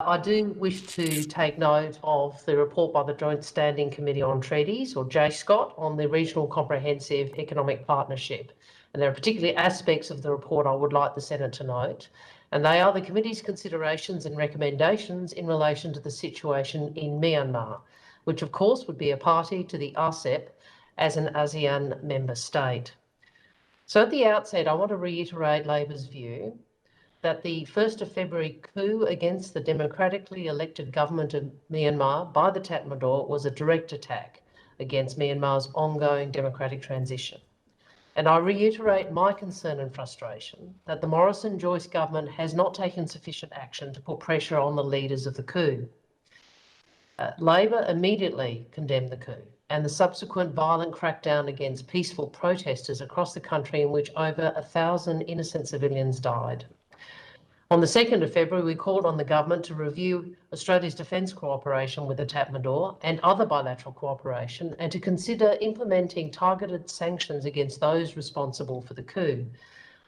I do wish to take note of the report by the Joint Standing Committee on Treaties, or JSCOT, on the Regional Comprehensive Economic Partnership. And there are particular aspects of the report I would like the Senate to note, and they are the committee's considerations and recommendations in relation to the situation in Myanmar, which of course would be a party to the RCEP as an ASEAN member state. So at the outset, I want to reiterate Labor's view that the 1st of February coup against the democratically elected government of Myanmar by the Tatmadaw was a direct attack against Myanmar's ongoing democratic transition. And I reiterate my concern and frustration that the Morrison-Joyce government has not taken sufficient action to put pressure on the leaders of the coup. Labor immediately condemned the coup and the subsequent violent crackdown against peaceful protesters across the country, in which over 1,000 innocent civilians died. On the 2nd of February, we called on the government to review Australia's defence cooperation with the Tatmadaw and other bilateral cooperation, and to consider implementing targeted sanctions against those responsible for the coup.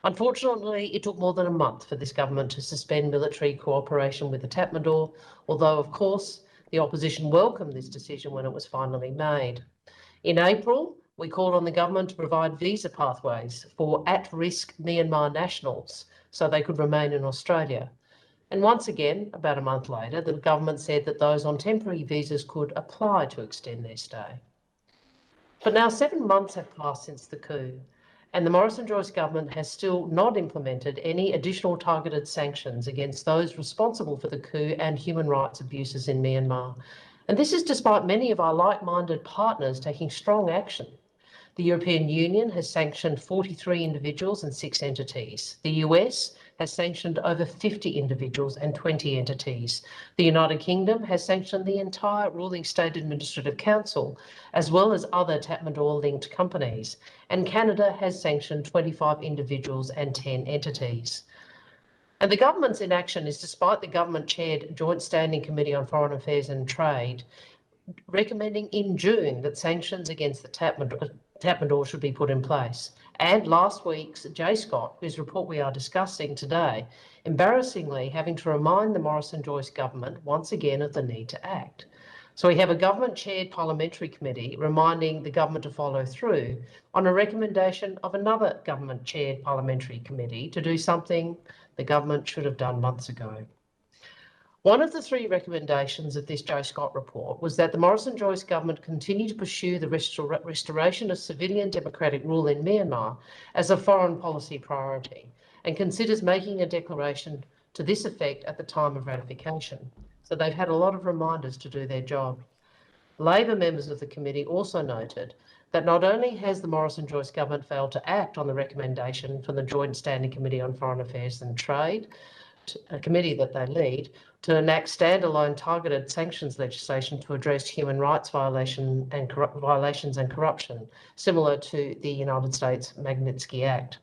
Unfortunately, it took more than a month for this government to suspend military cooperation with the Tatmadaw, although, of course, the opposition welcomed this decision when it was finally made. In April, we called on the government to provide visa pathways for at-risk Myanmar nationals so they could remain in Australia. And once again, about a month later, the government said that those on temporary visas could apply to extend their stay. But now 7 months have passed since the coup, and the Morrison-Joyce government has still not implemented any additional targeted sanctions against those responsible for the coup and human rights abuses in Myanmar. And this is despite many of our like-minded partners taking strong action. The European Union has sanctioned 43 individuals and 6 entities. The US has sanctioned over 50 individuals and 20 entities. The United Kingdom has sanctioned the entire ruling State Administrative Council, as well as other Tatmadaw-linked companies. And Canada has sanctioned 25 individuals and 10 entities. And the government's inaction is despite the government-chaired Joint Standing Committee on Foreign Affairs and Trade recommending in June that sanctions against the Tatmadaw should be put in place. And last week's JSCOT, whose report we are discussing today, embarrassingly having to remind the Morrison-Joyce government once again of the need to act. So we have a government-chaired parliamentary committee reminding the government to follow through on a recommendation of another government-chaired parliamentary committee to do something the government should have done months ago. One of the 3 recommendations of this Joe Scott report was that the Morrison-Joyce government continue to pursue the restoration of civilian democratic rule in Myanmar as a foreign policy priority, and considers making a declaration to this effect at the time of ratification. So they've had a lot of reminders to do their job. Labor members of the committee also noted that not only has the Morrison-Joyce government failed to act on the recommendation from the Joint Standing Committee on Foreign Affairs and Trade, a committee that they lead, to enact standalone targeted sanctions legislation to address human rights violations and corruption, similar to the United States Magnitsky Act.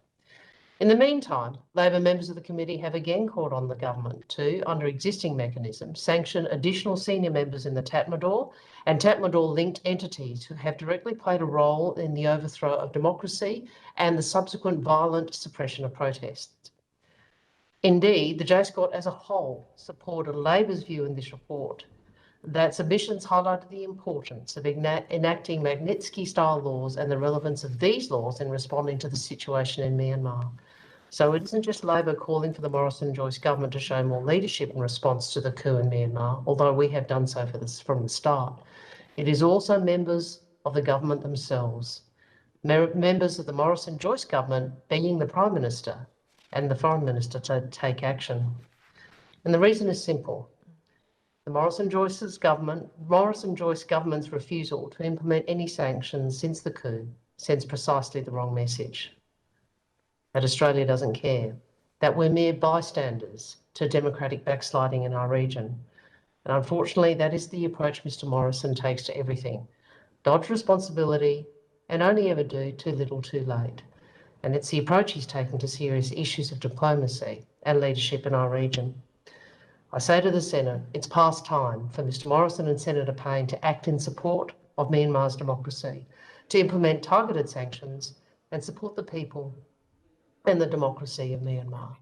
In the meantime, Labor members of the committee have again called on the government to, under existing mechanisms, sanction additional senior members in the Tatmadaw and Tatmadaw-linked entities who have directly played a role in the overthrow of democracy and the subsequent violent suppression of protests. Indeed, the JSCOT as a whole supported Labor's view in this report that submissions highlighted the importance of enacting Magnitsky-style laws and the relevance of these laws in responding to the situation in Myanmar. So it isn't just Labor calling for the Morrison-Joyce government to show more leadership in response to the coup in Myanmar, although we have done so from the start. It is also members of the government themselves, members of the Morrison-Joyce government being the Prime Minister and the Foreign Minister to take action. And the reason is simple. The Morrison-Joyce government's refusal to implement any sanctions since the coup sends precisely the wrong message. That Australia doesn't care, that we're mere bystanders to democratic backsliding in our region. And unfortunately, that is the approach Mr. Morrison takes to everything. Dodge responsibility and only ever do too little too late. And it's the approach he's taken to serious issues of diplomacy and leadership in our region. I say to the Senate, it's past time for Mr. Morrison and Senator Payne to act in support of Myanmar's democracy, to implement targeted sanctions and support the people and the democracy of Myanmar.